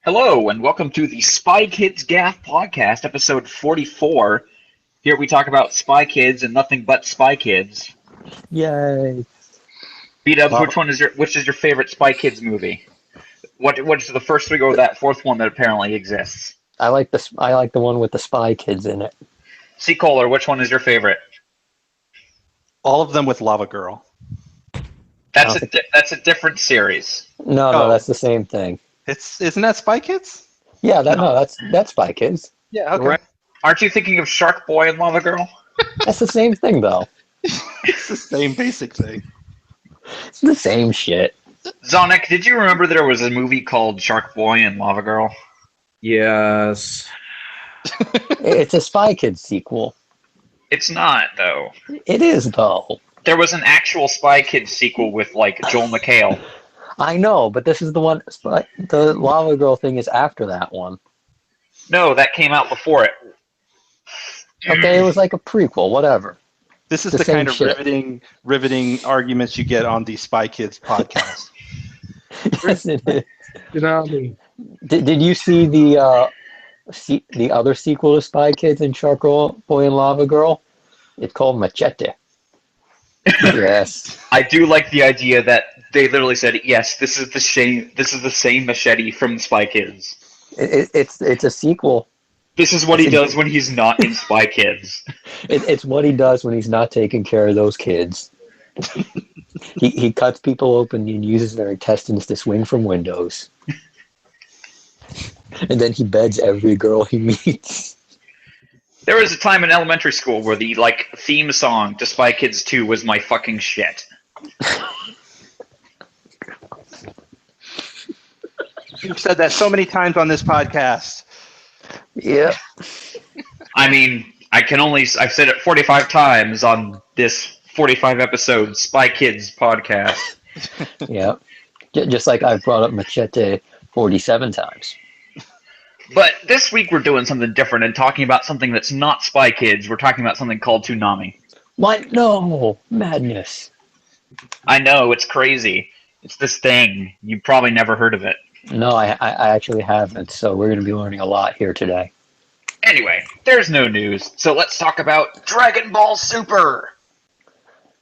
Hello, and welcome to the Spy Kids GAF podcast, episode 44. Here we talk about Spy Kids and nothing but Spy Kids. Yay! B-Dubs, Well, which is your favorite Spy Kids movie? What is the first three go that fourth one that apparently exists? I like the one with the Spy Kids in it. C. Kohler, which one is your favorite? All of them with Lava Girl. That's a different series. No, that's the same thing. Isn't that Spy Kids? Yeah, that's Spy Kids. Yeah, okay. Right. Aren't you thinking of Shark Boy and Lava Girl? That's the same thing, though. It's the same basic thing. It's the same shit. Zonik, did you remember there was a movie called Shark Boy and Lava Girl? Yes. It's a Spy Kids sequel. It's not, though. It is, though. There was an actual Spy Kids sequel with, like, Joel McHale. I know, but this is the one. The Lava Girl thing is after that one. No, that came out before it. Okay, it was like a prequel, whatever. This is The the same kind of shit. riveting arguments you get on the Spy Kids podcast. Yes, it is. Toonami. Did you see the other sequel to Spy Kids and Shark Boy and Lava Girl? It's called Machete. Yes. I do like the idea that they literally said, "Yes, this is the same machete from Spy Kids. It's a sequel. This is what he does when he's not in Spy Kids." It's what he does when he's not taking care of those kids. He cuts people open and uses their intestines to swing from windows. And then he beds every girl he meets. There was a time in elementary school where the theme song to Spy Kids 2 was my fucking shit. You've said that so many times on this podcast. Yeah. I mean, I've said it 45 times on this 45 episode Spy Kids podcast. Yeah. Just like I've brought up Machete 47 times. But this week we're doing something different and talking about something that's not Spy Kids. We're talking about something called Toonami. What? No. Madness. I know, it's crazy. It's this thing. You've probably never heard of it. No, I actually haven't, so we're going to be learning a lot here today. Anyway, there's no news, so let's talk about Dragon Ball Super!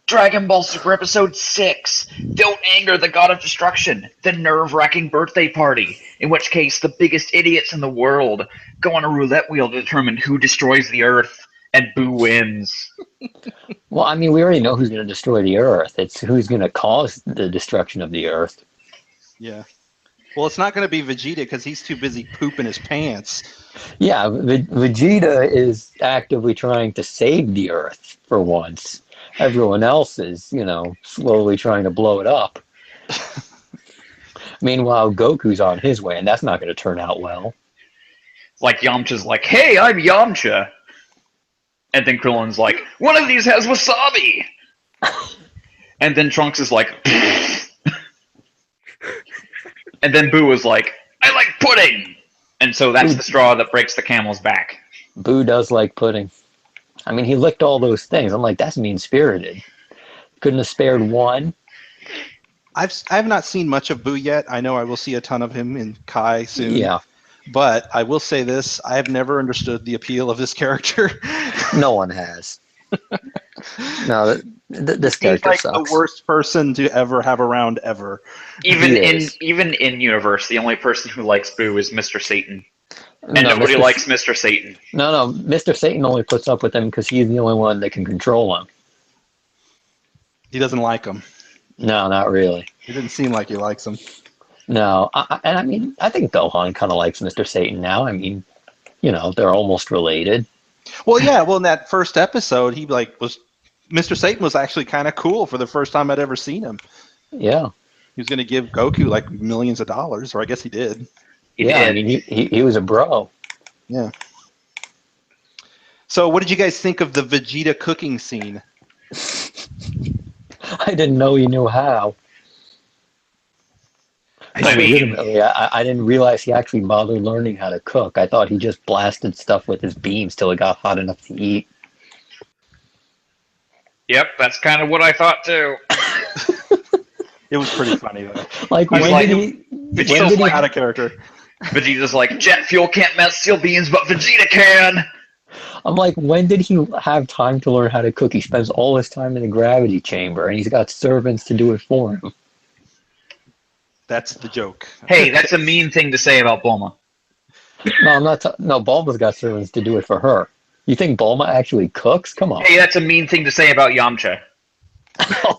Dragon Ball Super Episode 6, Don't Anger the God of Destruction, the nerve-wracking birthday party, in which case the biggest idiots in the world go on a roulette wheel to determine who destroys the Earth, and Boo wins. Well, I mean, we already know who's going to destroy the Earth. It's who's going to cause the destruction of the Earth. Yeah. Well, it's not going to be Vegeta because he's too busy pooping his pants. Yeah, Vegeta is actively trying to save the Earth for once. Everyone else is, slowly trying to blow it up. Meanwhile, Goku's on his way, and that's not going to turn out well. Like Yamcha's like, "Hey, I'm Yamcha!" And then Krillin's like, "One of these has wasabi!" And then Trunks is like, and then Boo is like, "I like pudding!" And so that's the straw that breaks the camel's back. Boo does like pudding. I mean, he licked all those things. I'm like, that's mean-spirited. Couldn't have spared one. I have not seen much of Boo yet. I know I will see a ton of him in Kai soon. Yeah. But I will say this, I have never understood the appeal of this character. No one has. No, this He's character like sucks. the worst person to ever have around ever. Even He in universe, the only person who likes Boo is Mr. Satan. And No, nobody Mr. likes Mr. Satan. No, Mr. Satan only puts up with him because he's the only one that can control him. He doesn't like him. No, not really. It didn't seem like he likes him. No, I mean, I think Gohan kind of likes Mr. Satan now. I mean, they're almost related. Well, yeah. Well, in that first episode, Mr. Satan was actually kind of cool for the first time I'd ever seen him. Yeah. He was going to give Goku like millions of dollars, or I guess he did. He yeah, did. I mean, he was a bro. Yeah. So, what did you guys think of the Vegeta cooking scene? I didn't know he knew how. I mean, Legitimately, I didn't realize he actually bothered learning how to cook. I thought he just blasted stuff with his beams till it got hot enough to eat. yep, that's kind of what I thought too. It was pretty funny though. Like, I when like did him. he? Vegeta's When did like- Out of character. Vegeta's like, jet fuel can't melt steel beams, but Vegeta can! I'm like, when did he have time to learn how to cook? He spends all his time in the gravity chamber, and he's got servants to do it for him. That's the joke. Hey, that's a mean thing to say about Bulma. No, I'm not. No, Bulma's got servants to do it for her. You think Bulma actually cooks? Come on. Hey, that's a mean thing to say about Yamcha.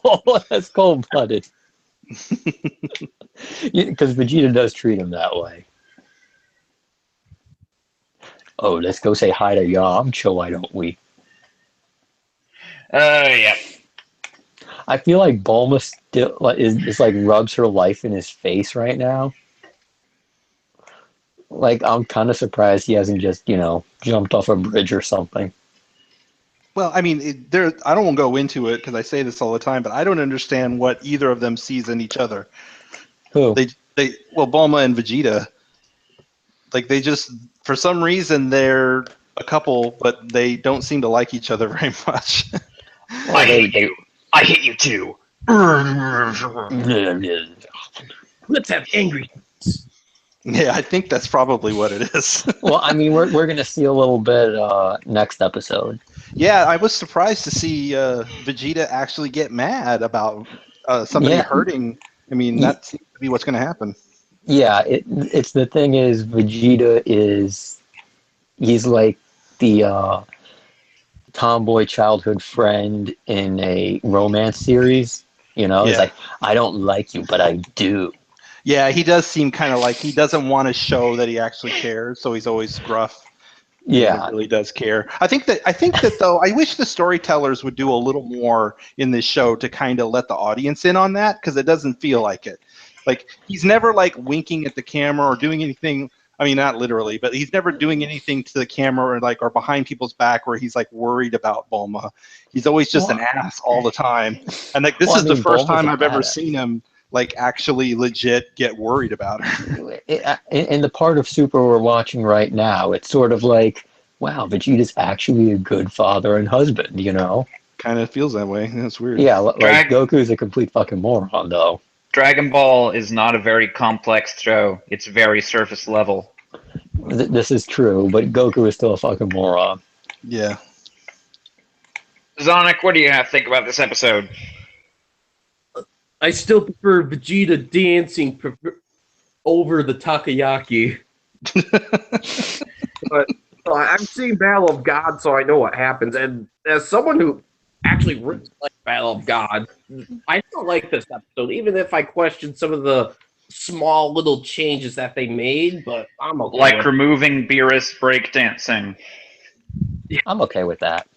Oh, that's cold-blooded. Because Vegeta does treat him that way. Oh, let's go say hi to Yamcha, why don't we? Yeah. I feel like Bulma still is like rubs her life in his face right now. Like, I'm kind of surprised he hasn't just, jumped off a bridge or something. Well, I mean, I don't want to go into it because I say this all the time, but I don't understand what either of them sees in each other. Who? Well, Bulma and Vegeta, like they just, for some reason, they're a couple, but they don't seem to like each other very much. Well, I hate you. I hate you too. Let's have angry. Yeah, I think that's probably what it is. Well, I mean, we're gonna see a little bit next episode. Yeah, I was surprised to see Vegeta actually get mad about somebody Yeah. hurting. I mean, that seems to be what's going to happen. Yeah, it's the thing is Vegeta he's like the tomboy childhood friend in a romance series. It's Yeah. like, I don't like you, but I do. Yeah, he does seem kind of like he doesn't want to show that he actually cares, so he's always gruff. He Yeah, really does care. I think that though, I wish the storytellers would do a little more in this show to kind of let the audience in on that, because it doesn't feel like it. Like he's never like winking at the camera or doing anything. I mean, not literally, but he's never doing anything to the camera or behind people's back where he's like worried about Bulma. He's always just an ass all the time. And like this is the first time I've ever seen him like actually legit get worried about her. In the part of Super we're watching right now, it's sort of like, wow, Vegeta's actually a good father and husband, Kind of feels that way. That's weird. Yeah, like Goku's a complete fucking moron, though. Dragon Ball is not a very complex show. It's very surface level. This is true, but Goku is still a fucking moron. Yeah. Zonic, what do you have to think about this episode? I still prefer Vegeta dancing over the takoyaki. But I've seen Battle of God, so I know what happens. And as someone who actually really likes Battle of God, I still like this episode, even if I question some of the small little changes that they made. But I'm okay. Like removing Beerus breakdancing. I'm okay with that.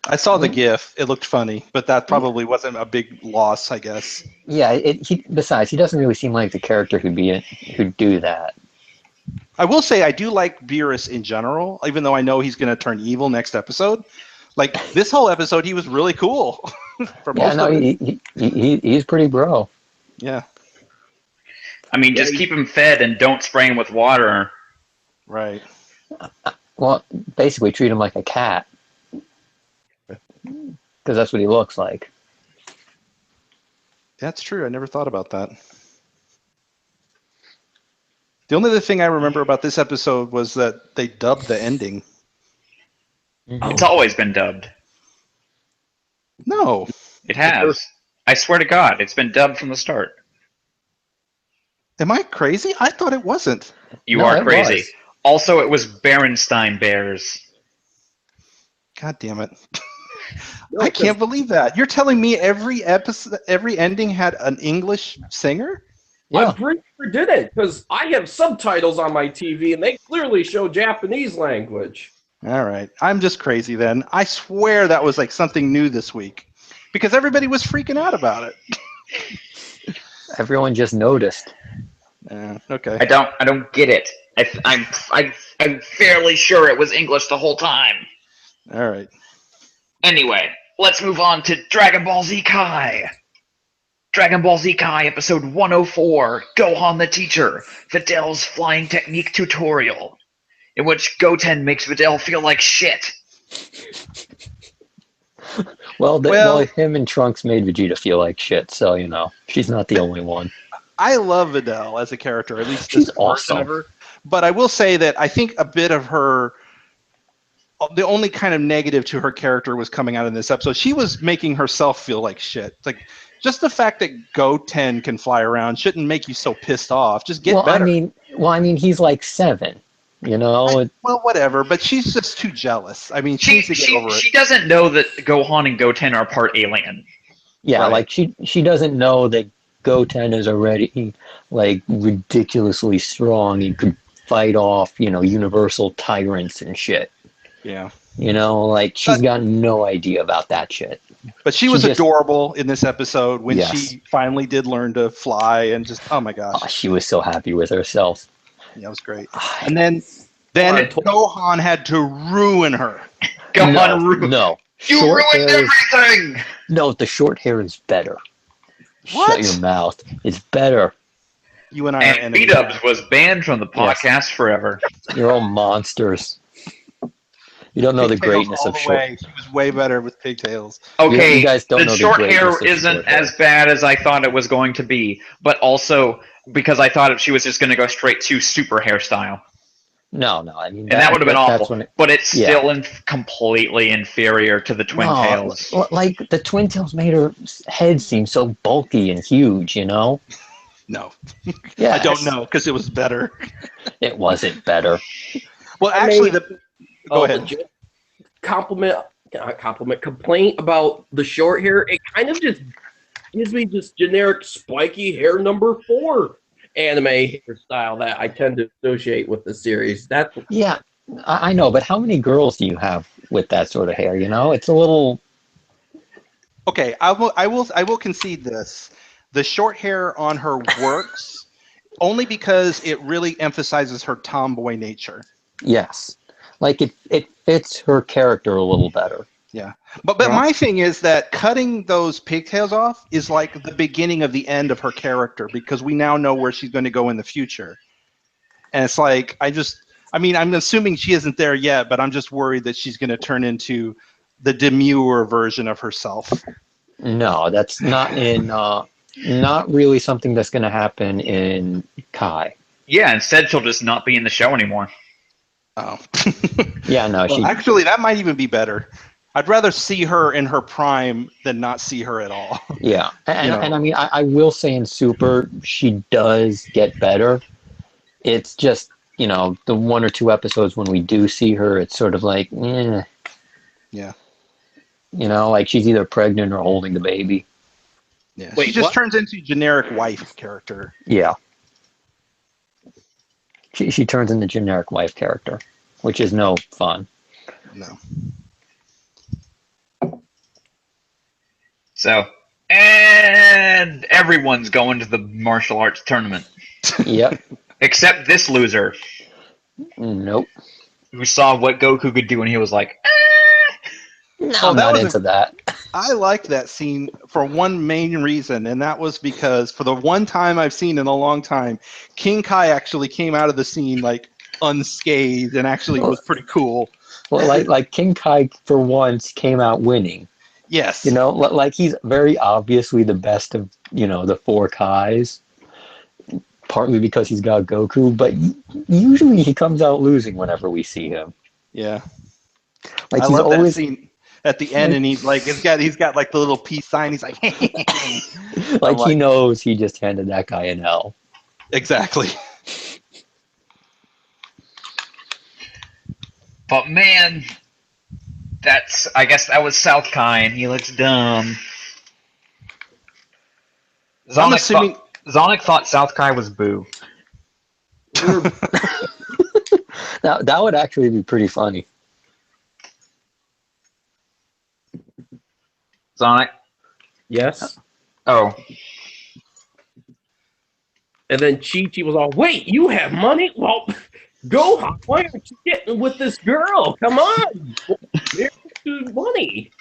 I saw the GIF. It looked funny, but that probably wasn't a big loss, I guess. Yeah. Besides, he doesn't really seem like the character who'd do that. I will say I do like Beerus in general, even though I know he's going to turn evil next episode. Like this whole episode, he was really cool. For most of it. He's pretty bro. Yeah. I mean, just keep him fed and don't spray him with water. Right. Well, basically treat him like a cat. Because that's what he looks like. That's true. I never thought about that. The only other thing I remember about this episode was that they dubbed the ending. It's always been dubbed. No. It has. I swear to God, it's been dubbed from the start. Am I crazy? I thought it wasn't. You are crazy. Also, it was Berenstein Bears. God damn it. I can't believe that. You're telling me every episode, every ending had an English singer? Yeah. I'm pretty sure did it, because I have subtitles on my TV, and they clearly show Japanese language. All right. I'm just crazy then. I swear that was like something new this week, because everybody was freaking out about it. Everyone just noticed. Okay. I don't get it. I'm fairly sure it was English the whole time. All right. Anyway, let's move on to Dragon Ball Z Kai. Dragon Ball Z Kai episode 104, Gohan the Teacher, Vidal's Flying Technique Tutorial, in which Goten makes Vidal feel like shit. Well, him and Trunks made Vegeta feel like shit, so, she's not the only one. I love Videl as a character, at least She's this version awesome. of her. But I will say that I think a bit of her, the only kind of negative to her character was coming out in this episode. She was making herself feel like shit. It's like, just the fact that Goten can fly around shouldn't make you so pissed off. Just get better. I mean, he's like 7. You know. Well, whatever. But she's just too jealous. I mean, she needs to get over it. She doesn't know that Gohan and Goten are part alien. Yeah, Right. like she doesn't know that Goten is already like ridiculously strong and could fight off, universal tyrants and shit. Yeah. Like she's got no idea about that shit. But she was adorable in this episode when she finally did learn to fly and just, oh my gosh. Oh, she was so happy with herself. Yeah, it was great. And then Gohan had to ruin her. No. You ruined everything! No, the short hair is better. What? Shut your mouth. It's better. You and I are And enemies. B-Dubs was banned from the podcast forever. You're all monsters. You don't know the Pigtails greatness all of the short. way. She was way better with pigtails. Okay, You guys don't know the the short greatness hair of the isn't short hair. as bad as I thought it was going to be, but also because I thought she was just going to go straight to super hairstyle. No, I mean, And that would have been that's awful. when But it's still completely inferior to the Twin Tails. Like the Twin Tails made her head seem so bulky and huge, No. Yeah, I don't know, because it was better. It wasn't better. Well, actually, go ahead. Complaint about the short hair. It kind of just gives me just generic spiky hair number 4 anime hairstyle that I tend to associate with the series. Yeah, I know, but how many girls do you have with that sort of hair? It's a little. Okay, I will concede this. The short hair on her works only because it really emphasizes her tomboy nature. Yes, like it fits her character a little better. Yeah, but my thing is that cutting those pigtails off is like the beginning of the end of her character, because we now know where she's going to go in the future. And it's like, I'm assuming she isn't there yet, but I'm just worried that she's going to turn into the demure version of herself. No, that's not not really something that's going to happen in Kai. Yeah, instead she'll just not be in the show anymore. Oh. Yeah, no. Well, actually, that might even be better. I'd rather see her in her prime than not see her at all. Yeah, and I mean, I will say in Super, she does get better. It's just, the 1 or 2 episodes when we do see her, it's sort of like, eh. Yeah. Like she's either pregnant or holding the baby. Yeah. Wait, she just what? turns into generic wife character. Yeah. She turns into generic wife character, which is no fun. No. So, and everyone's going to the martial arts tournament. Yep. Except this loser, Nope. who saw what Goku could do and he was like, No, Oh, I'm that not was into that. I liked that scene for one main reason, and that was because for the one time I've seen in a long time, King Kai actually came out of the scene like unscathed and actually was pretty cool. Well, like King Kai for once came out winning. Yes. Like he's very obviously the best of the 4 Kais. Partly because he's got Goku, but usually he comes out losing whenever we see him. Yeah. Like I he's love always that scene at the end, and he's got like the little peace sign. He's like, like he knows he just handed that guy an L. Exactly. but man, I guess that was South Kai and he looks dumb. I'm assuming Zonic thought South Kai was Boo. That would actually be pretty funny. Zonic? Yes. Oh. And then Chi-Chi was all, wait, you have money? Well, Gohan, why aren't you getting with this girl? Come on. Here's the money.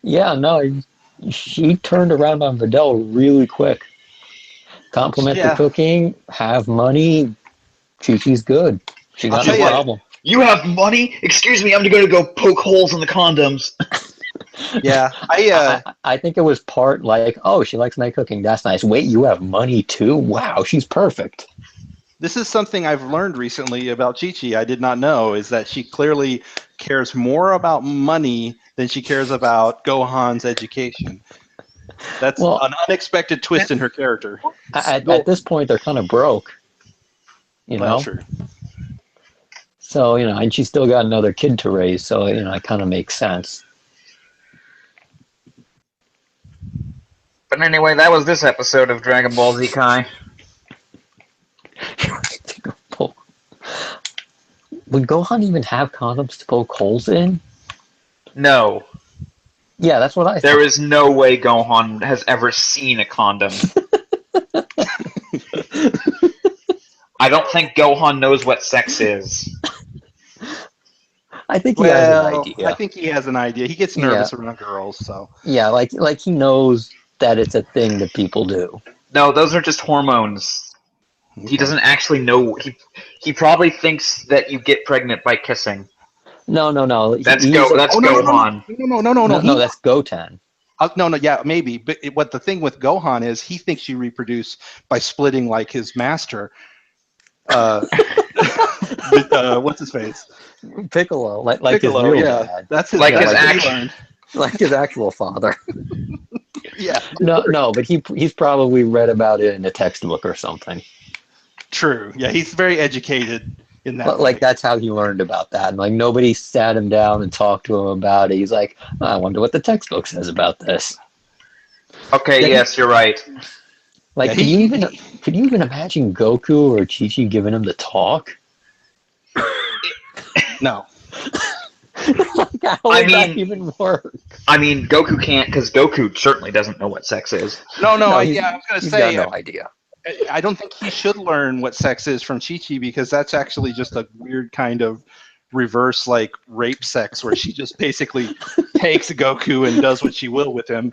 Yeah, no, she turned around on Videl really quick. Compliment the cooking, have money, Chi-Chi's good. She got no problem. You have money? Excuse me, I'm going to go poke holes in the condoms. Yeah, I think it was part like, oh, she likes my cooking. That's nice. Wait, you have money too? Wow, she's perfect. this is something I've learned recently about Chi-Chi. I did not know is that she clearly cares more about money than she cares about Gohan's education. That's Well, an unexpected twist in her character. at this point, they're kind of broke, you Well, know? true. So, and she's still got another kid to raise. So, it kind of makes sense. But anyway, that was this episode of Dragon Ball Z Kai. Would Gohan even have condoms to poke holes in? No. Yeah, that's what I thought. There is no way Gohan has ever seen a condom. I don't think Gohan knows what sex is. I think he has an idea. I think he has an idea. He gets nervous around girls, so. Yeah, like he knows that it's a thing that people do. No, those are just hormones. Okay. He doesn't actually know. He probably thinks that you get pregnant by kissing. No. That's He's Gohan. No. That's Goten. No, yeah, maybe. But what the thing with Gohan is, he thinks you reproduce by splitting like his master. What's his face? Piccolo, like Piccolo, his real yeah. dad. That's his Like his actual. Like his actual father. Yeah. No, but he's probably read about it in a textbook or something. True. Yeah, he's very educated in that. Like that's how he learned about that. And like nobody sat him down and talked to him about it. He's like, I wonder what the textbook says about this. Okay, yes, you're right. Like, could you even imagine Goku or Chi-Chi giving him the talk? No. How would that even work? I mean, Goku can't because Goku certainly doesn't know what sex is. No. I was gonna He's say. got no idea. I don't think he should learn what sex is from Chi-Chi because that's actually just a weird kind of reverse like rape sex where she just basically takes Goku and does what she will with him.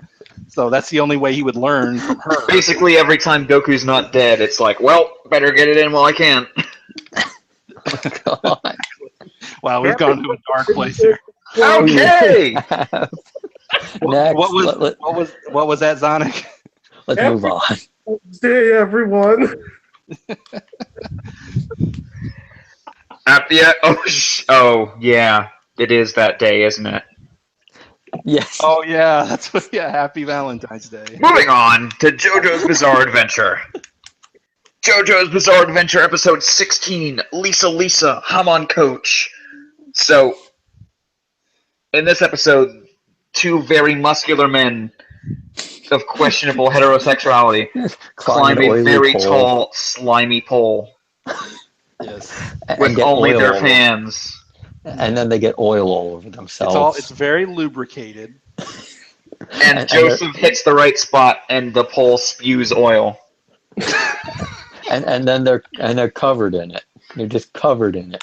So that's the only way he would learn from her. Basically, every time Goku's not dead, it's like, well, better get it in while I can. God. Wow, we've gone to a dark place here. Okay. Next, What was that, Zonic? let's move on. Day, everyone. Yeah, it is that day, isn't it? Yes. Oh yeah, that's what. Yeah, Happy Valentine's Day. Moving on to JoJo's Bizarre Adventure. JoJo's Bizarre Adventure, episode 16. Lisa, Hamon Coach. So, in this episode, two very muscular men of questionable heterosexuality climb a very tall, slimy pole. Yes. With only their fans. And then they get oil all over themselves. It's very lubricated. And Joseph hits the right spot, and the pole spews oil. and then they're covered in it. They're just covered in it.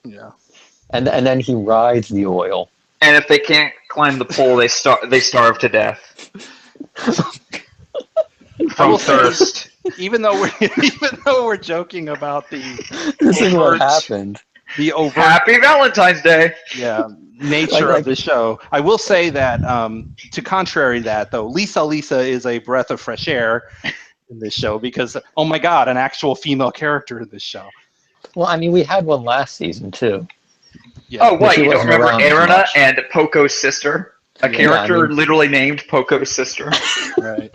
Yeah. And then he rides the oil. And if they can't climb the pole, they starve to death from thirst. Even though we're joking about the This is what happened. The overt Happy Valentine's Day. Yeah, nature of the show. I will say that to contrary that though, Lisa is a breath of fresh air in this show because oh my god, an actual female character in this show. Well, I mean, we had one last season too. Yeah. Oh, what? She You don't wasn't remember around as Erina much. and Poco's sister? A character literally named Poco's sister. Right.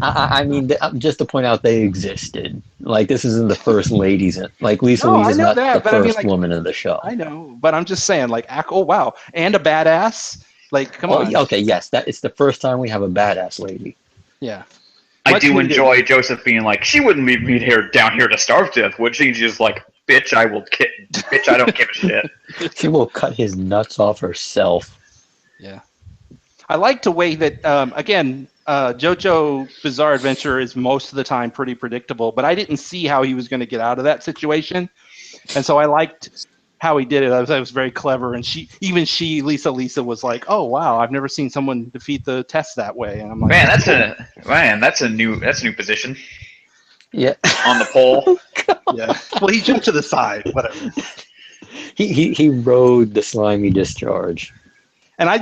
I mean, just to point out, they existed. Like, this isn't the first ladies. Like, Lisa Lee is not the first woman in the show. I know, but I'm just saying, like, oh wow, and a badass. Like, come on. Okay, yes, it's the first time we have a badass lady. Yeah. I do enjoy Joseph being like, she wouldn't leave me down here to starve to death, would she? She's just like, bitch, I don't give a shit. She will cut his nuts off herself. Yeah. I like the way that, again, JoJo Bizarre Adventure is most of the time pretty predictable, but I didn't see how he was going to get out of that situation. And so I liked how he did it. I thought it was very clever. And Lisa was like, oh, wow, I've never seen someone defeat the test that way. And I'm like, that's a new position. Yeah. On the pole. Yeah. Well, he jumped to the side, whatever. He rode the slimy discharge. And I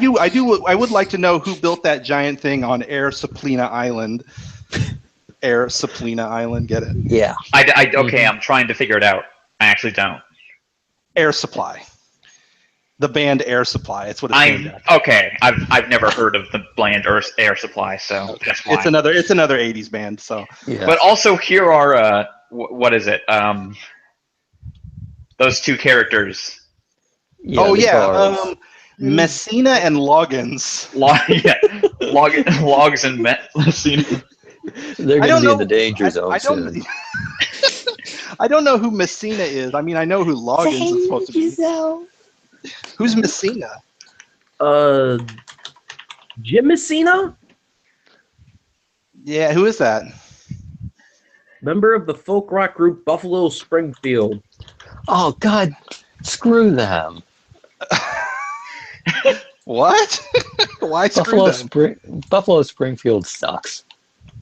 would like to know who built that giant thing on Air Saplina Island. Air Saplina Island, get it? Yeah. Okay, I'm trying to figure it out. I actually don't. Air Supply. The band Air Supply. It's what it's named after. Okay. I've never heard of the bland Air Supply, so that's why. It's another 80s band. So, Yeah. But also here are what is it? Those two characters. Guards. Messina and Loggins. Logs and Messina. They're going to be in the danger zone soon. I don't know who Messina is. I mean, I know who Loggins is supposed to be. Who's Messina? Jim Messina? Yeah, who is that? Member of the folk rock group Buffalo Springfield. Oh, God. Screw them. What? Why screw them? Buffalo Springfield sucks.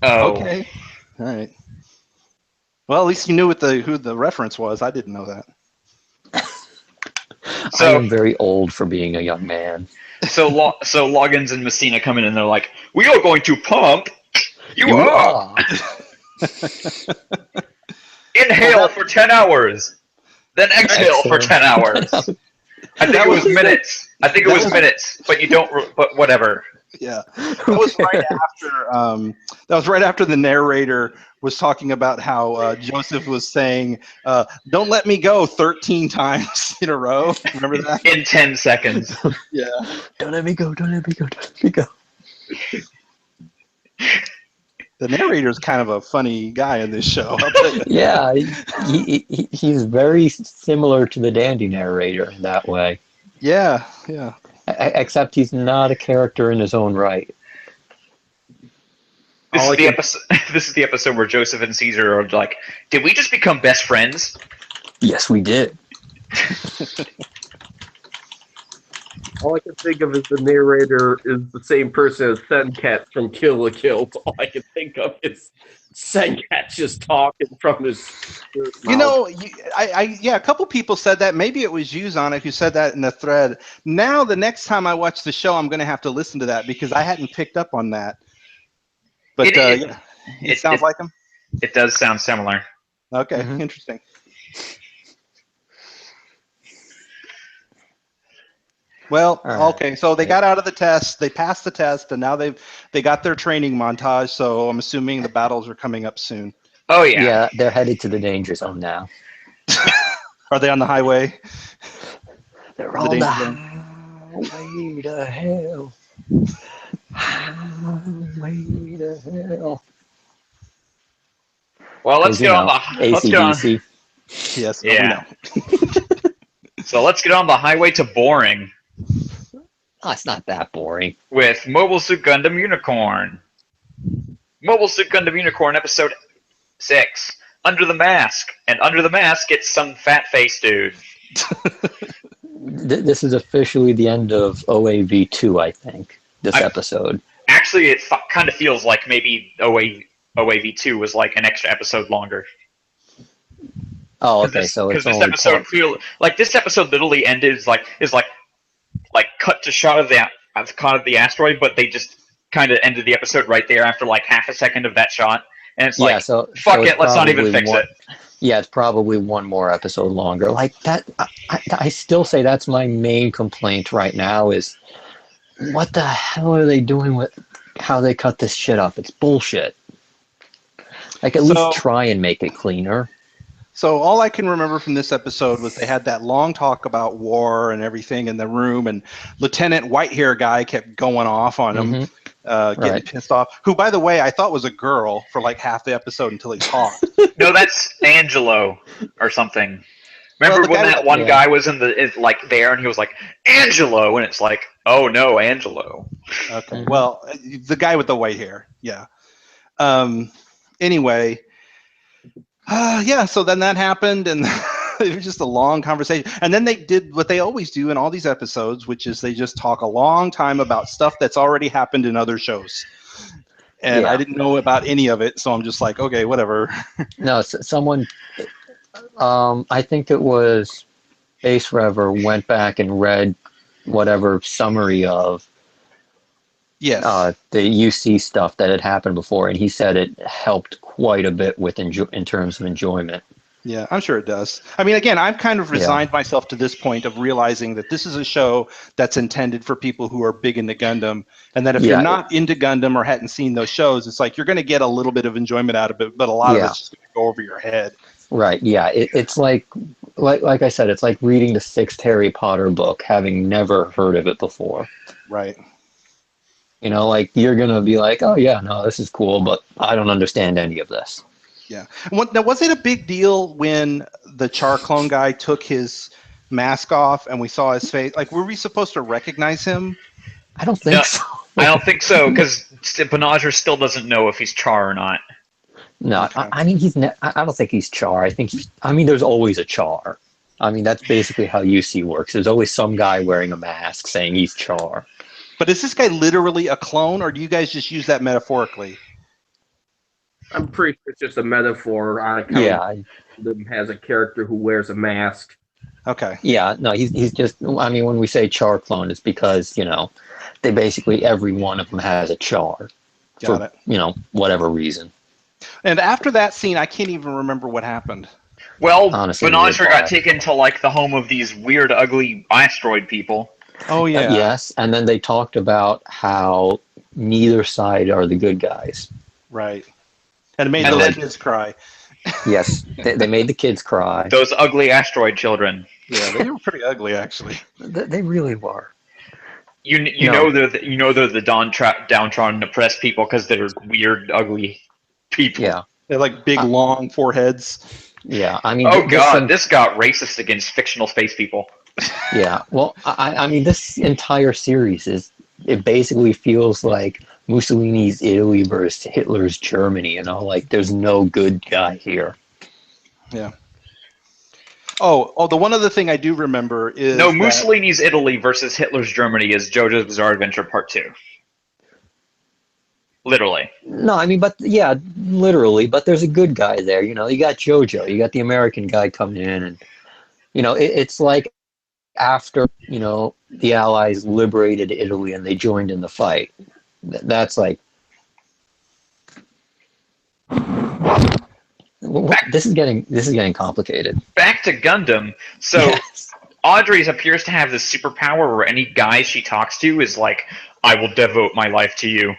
Oh. Okay. All right. Well, at least you knew who the reference was. I didn't know that. I am very old for being a young man. So Loggins and Messina come in and they're like, "We are going to pump you up. Inhale for 10 hours, then exhale for 10 hours." I think it was minutes. But you don't. But whatever. Yeah, that was right after the narrator was talking about how Joseph was saying, "Don't let me go" 13 times in a row. Remember that? In 10 seconds. Yeah. Don't let me go. Don't let me go. Don't let me go. The narrator's kind of a funny guy in this show. Yeah, he's very similar to the Dandy narrator in that way. Yeah. Except he's not a character in his own right. This is the episode where Joseph and Caesar are like, "Did we just become best friends?" Yes, we did. All I can think of is the narrator is the same person as Senkat from Kill la Kill. All I can think of is Senkat just talking from his You know, a couple people said that. Maybe it was you, Zonic, who said that in the thread. Now, the next time I watch the show, I'm going to have to listen to that because I hadn't picked up on that. But it sounds like him? It does sound similar. Okay, interesting. Well, okay, so they got out of the test, they passed the test, and now they got their training montage, so I'm assuming the battles are coming up soon. Oh, yeah. Yeah, they're headed to the danger zone now. Are they on the highway? They're on the highway to hell. Highway to hell. Well, let's get on the AC/DC. Yes. Yeah. So let's get on the highway to boring. Oh, it's not that boring. With Mobile Suit Gundam Unicorn. Mobile Suit Gundam Unicorn episode 6. Under the Mask. And under the mask, it's some fat face dude. This is officially the end of OAV2, I think, this episode. Actually, it kind of feels like maybe OAV2 was like an extra episode longer. Oh, okay. So it's this only episode this episode literally ended is cut to shot of the asteroid, but they just kind of ended the episode right there after like half a second of that shot, and it's fuck it, let's not even fix it. Yeah, it's probably one more episode longer. Like that, I still say that's my main complaint right now is what the hell are they doing with how they cut this shit up? It's bullshit. Like at least try and make it cleaner. So all I can remember from this episode was they had that long talk about war and everything in the room, and Lieutenant Whitehair guy kept going off on him, getting pissed off. Who, by the way, I thought was a girl for like half the episode until he talked. No, that's Angelo or something. Remember when that one guy was there and he was like, Angelo, and it's like, oh no, Angelo. Okay, well, the guy with the white hair, yeah. Anyway. So then that happened, and it was just a long conversation. And then they did what they always do in all these episodes, which is they just talk a long time about stuff that's already happened in other shows. And I didn't know about any of it, so I'm just like, okay, whatever. No, someone, I think it was Ace Rever, went back and read whatever summary of Yes. the UC stuff that had happened before, and he said it helped quite a bit with in terms of enjoyment. Yeah, I'm sure it does. I mean, again, I've kind of resigned myself to this point of realizing that this is a show that's intended for people who are big into Gundam, and that if you're not into Gundam or hadn't seen those shows, it's like you're going to get a little bit of enjoyment out of it, but a lot of it's just going to go over your head. Right. Yeah. It's like I said, it's like reading the sixth Harry Potter book, having never heard of it before. Right. You know, like you're gonna be like, oh yeah, no, this is cool, but I don't understand any of this. Yeah. Now, was it a big deal when the Char clone guy took his mask off and we saw his face? Like, were we supposed to recognize him? I don't think so. I don't think so, because Benager still doesn't know if he's Char or not. No, Okay. I mean I don't think he's Char. I mean there's always a Char. I mean that's basically how UC works. There's always some guy wearing a mask saying he's Char. But is this guy literally a clone, or do you guys just use that metaphorically? I'm pretty sure it's just a metaphor on account Gundam has a character who wears a mask. Okay. Yeah, no, he's just. I mean, when we say Char clone, it's because they basically every one of them has a Char. Got it. Whatever reason. And after that scene, I can't even remember what happened. Well, Honestly, Benager got taken to like the home of these weird, ugly asteroid people. Oh yeah. Yes, and then they talked about how neither side are the good guys. Right. And it made the kids cry. Yes, they made the kids cry. Those ugly asteroid children. Yeah, they were pretty ugly, actually. They really were. You know they're the downtrodden, oppressed people because they're weird, ugly people. Yeah. They're like big, long foreheads. Yeah, I mean. Oh God, this got racist against fictional space people. Yeah, well, I mean, this entire series it basically feels like Mussolini's Italy versus Hitler's Germany. Like there's no good guy here. Yeah. Oh, the one other thing I do remember is Mussolini's Italy versus Hitler's Germany is JoJo's Bizarre Adventure Part 2. Literally. No, I mean, but yeah, literally. But there's a good guy there. You got JoJo. You got the American guy coming in, and it's like after the Allies liberated Italy and they joined in the fight. That's like. This is getting complicated. Back to Gundam. So yes. Audrey appears to have this superpower where any guy she talks to is like, I will devote my life to you.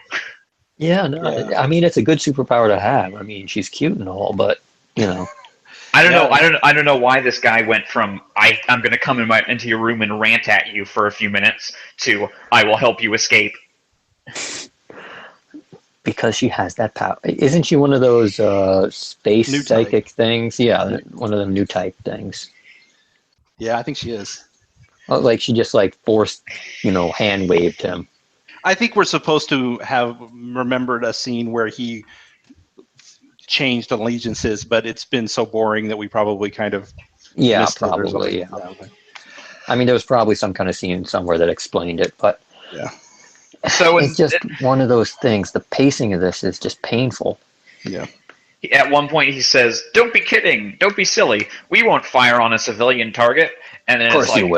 Yeah, no, I mean it's a good superpower to have. I mean she's cute and all, but I don't know why this guy went from I'm gonna come into your room and rant at you for a few minutes to I will help you escape. Because she has that power. Isn't she one of those space new psychic type things? Yeah, one of them new type things. Yeah, I think she is. Like she just forced, hand waved him. I think we're supposed to have remembered a scene where he changed allegiances, but it's been so boring that we probably kind of missed probably. It Yeah. I mean, there was probably some kind of scene somewhere that explained it, but yeah. So it's just one of those things. The pacing of this is just painful. Yeah. At one point, he says, "Don't be kidding! Don't be silly! We won't fire on a civilian target." And then it's like,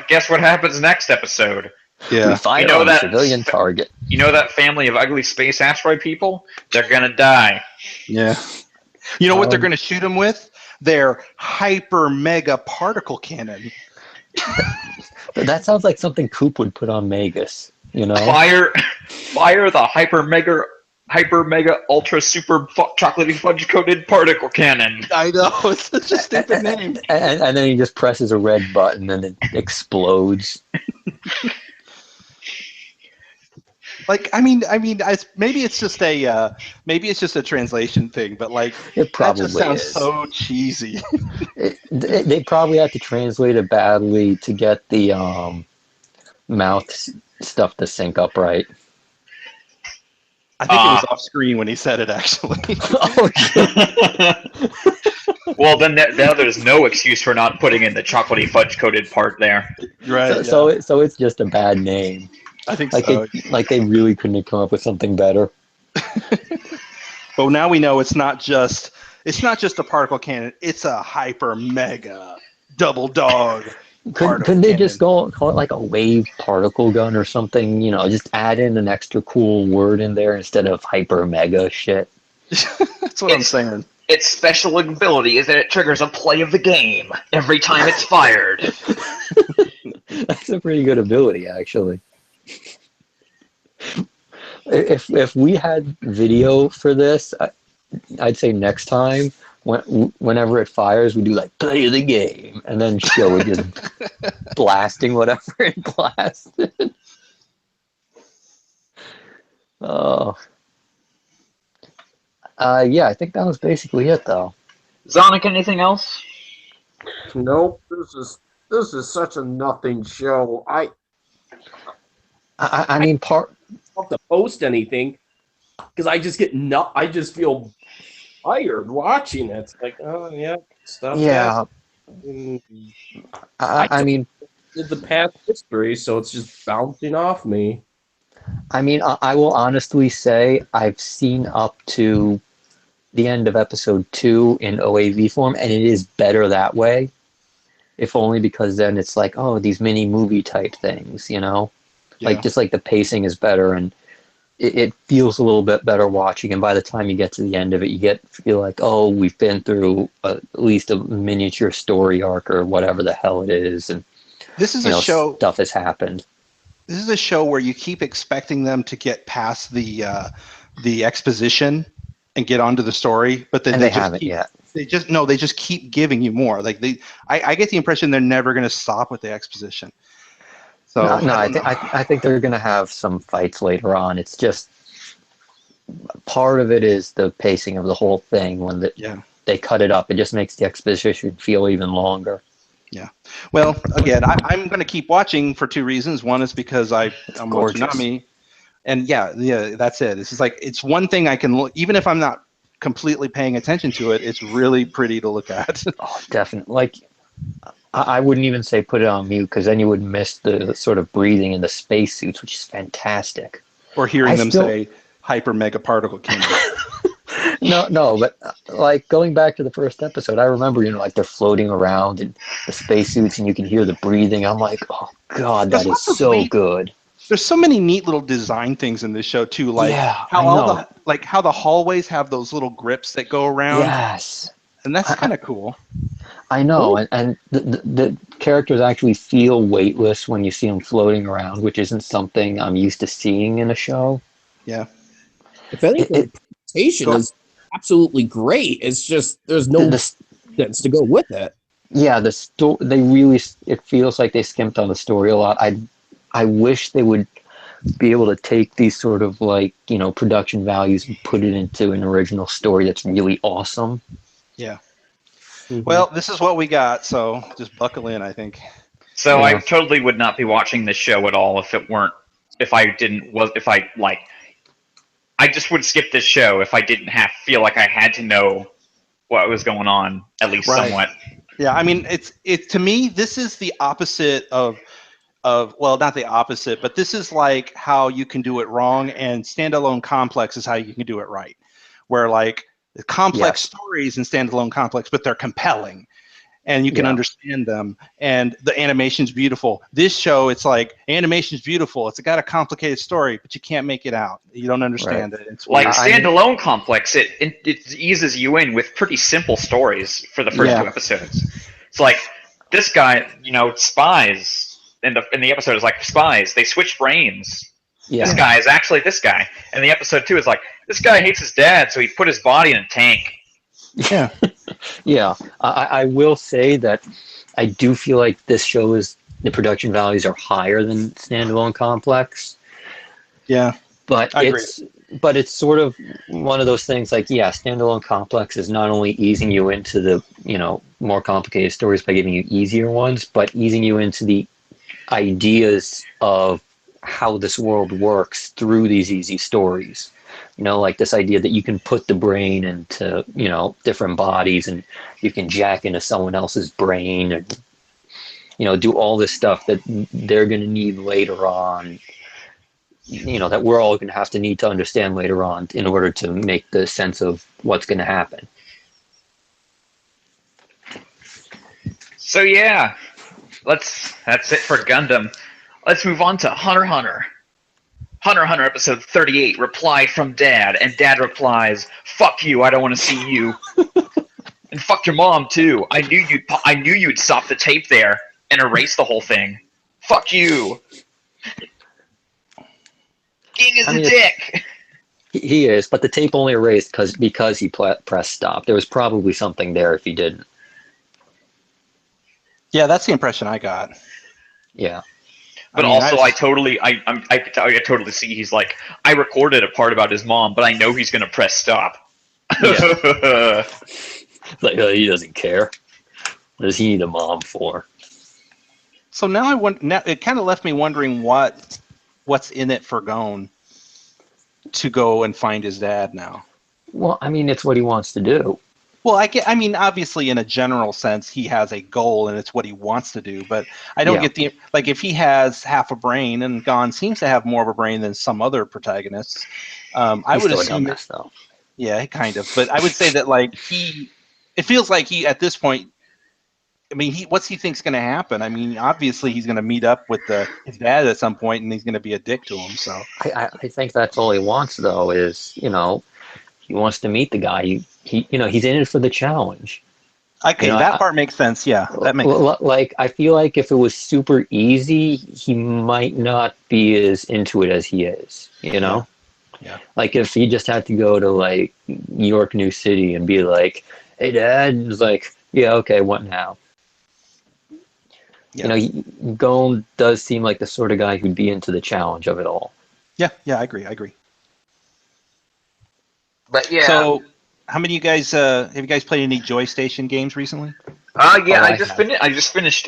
guess what happens next episode? Yeah, we fire on a civilian target. You know that family of ugly space asteroid people? They're gonna die. Yeah. You know what they're gonna shoot them with? Their hyper mega particle cannon. That sounds like something Coop would put on Magus. Fire the hyper mega ultra super chocolatey fudge coated particle cannon. I know, it's such a stupid name. And then he just presses a red button and it explodes. Maybe it's just a translation thing, but it probably that just sounds is. so cheesy. They probably had to translate it badly to get the mouth stuff to sync up right. I think it was off screen when he said it, actually. Well, then there's no excuse for not putting in the chocolatey fudge coated part there. Right. So it's just a bad name. I think so. They really couldn't have come up with something better. But now we know it's not just a particle cannon. It's a hyper mega double dog Couldn't they just call it like a wave particle gun or something? You know, just add in an extra cool word in there instead of hyper mega shit. That's what I'm saying. Its special ability is that it triggers a play of the game every time it's fired. That's a pretty good ability, actually. If we had video for this, I'd say next time, whenever it fires, we do like play of the game, and then show it just blasting whatever it blasted. Oh. Yeah, I think that was basically it, though. Zonic, anything else? Nope. This is such a nothing show. I mean, don't have to post anything because I just I just feel tired watching it. It's like, oh yeah, stuff. yeah. I mean, Did the past history, so it's just bouncing off me. I mean, I will honestly say I've seen up to the end of episode 2 in OAV form, and it is better that way. If only because then it's like, oh, these mini movie type things, you know? Yeah. Like, just like the pacing is better, and it feels a little bit better watching, and by the time you get to the end of it, you feel like, oh, we've been through at least a miniature story arc or whatever the hell it is, and this is a show. Stuff has happened. This is a show where you keep expecting them to get past the exposition and get onto the story, but then they haven't yet. They just keep giving you more. Like I get the impression they're never going to stop with the exposition. So I think they're going to have some fights later on. It's just part of it is the pacing of the whole thing. When they cut it up, it just makes the exposition feel even longer. Yeah. Well, again, I'm going to keep watching for 2 reasons. One is because I'm on Toonami, and yeah, that's it. This is like, it's one thing I can look, even if I'm not completely paying attention to it. It's really pretty to look at. Oh, definitely. Like, I wouldn't even say put it on mute because then you would miss the sort of breathing in the spacesuits, which is fantastic. Or hearing them say hyper mega particle kingdom. No, but like going back to the first episode, I remember, like they're floating around in the spacesuits and you can hear the breathing. I'm like, oh God, that is so good. There's so many neat little design things in this show too, like how the hallways have those little grips that go around. Yes, and that's kind of cool. I know, and the characters actually feel weightless when you see them floating around, which isn't something I'm used to seeing in a show. Yeah. If anything, the presentation is absolutely great. It's just there's no sense to go with it. Yeah, it feels like they skimped on the story a lot. I wish they would be able to take these sort of like, production values and put it into an original story that's really awesome. Yeah. Mm-hmm. Well, this is what we got, so just buckle in, I think. So I totally would not be watching this show at all I just would skip this show if I didn't feel like I had to know what was going on, at least somewhat. Yeah, I mean, to me, this is the opposite of well, not the opposite, but this is like how you can do it wrong, and Standalone Complex is how you can do it right. Where like the complex stories in Standalone Complex, but they're compelling, and you can understand them, and the animation's beautiful. This show, it's like animation's beautiful. It's got a complicated story, but you can't make it out. You don't understand it. It's like Standalone Complex. It eases you in with pretty simple stories for the first 2 episodes. It's like this guy, spies. In the episode is like spies. They switch brains. Yeah. This guy is actually this guy. And the episode 2 is like this guy hates his dad, so he put his body in a tank. Yeah. Yeah. I will say that I do feel like this show the production values are higher than Standalone Complex. Yeah. But it's sort of one of those things like, Standalone Complex is not only easing you into the, more complicated stories by giving you easier ones, but easing you into the ideas of how this world works through these easy stories. Like this idea that you can put the brain into, different bodies and you can jack into someone else's brain and, do all this stuff that they're going to need later on, that we're all going to have to need to understand later on in order to make the sense of what's going to happen. So, That's it for Gundam. Let's move on to Hunter x Hunter. Hunter x Hunter episode 38, reply from Dad, and Dad replies, "Fuck you, I don't want to see you." And fuck your mom too. I knew you'd stop the tape there and erase the whole thing. Fuck you. Ging is a dick. He is, but the tape only erased because he pressed stop. There was probably something there if he didn't. Yeah, that's the impression I got. Yeah. But I totally see he's like, I recorded a part about his mom, but I know he's gonna press stop. Yeah. Like, he doesn't care. What does he need a mom for? So now it kind of left me wondering what's in it for Gon to go and find his dad now. Well, I mean, it's what he wants to do. Well, I mean, obviously, in a general sense, he has a goal and it's what he wants to do. But I don't get if he has half a brain, and Gon seems to have more of a brain than some other protagonists. I would assume dumbass, though. Yeah, kind of. But I would say that it feels like he at this point. I mean, what's he think's going to happen? I mean, obviously, he's going to meet up with his dad at some point, and he's going to be a dick to him. So I think that's all he wants, though, is he wants to meet the guy. He's in it for the challenge. Okay, that part makes sense. Yeah, that makes sense. Like, I feel like if it was super easy, he might not be as into it as he is. Yeah. Like if he just had to go to like New York, New City, and be like, "Hey, Dad," and it's like, "Yeah, okay, what now?" Yeah. Gon does seem like the sort of guy who'd be into the challenge of it all. Yeah, I agree. But yeah. So, how many of you guys have you guys played any Joy Station games recently? Yeah, I just finished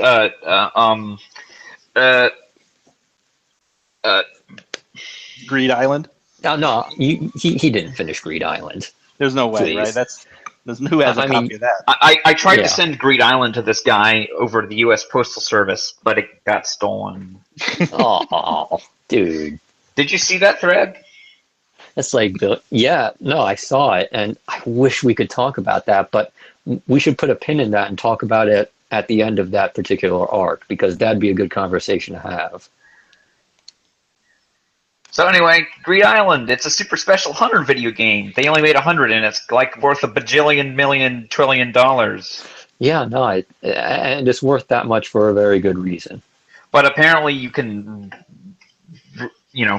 Greed Island. No, he didn't finish Greed Island. There's no way, Please. right? Who has a copy of that? I tried to send Greed Island to this guy over to the U.S. Postal Service, but it got stolen. Oh, dude. Did you see that thread? It's like, I saw it, and I wish we could talk about that, but we should put a pin in that and talk about it at the end of that particular arc, because that'd be a good conversation to have. So anyway, Greed Island, it's a super special hunter video game. They only made 100, and it's like worth $1 bajillion, million, trillion. Yeah, no, and it's worth that much for a very good reason. But apparently you can,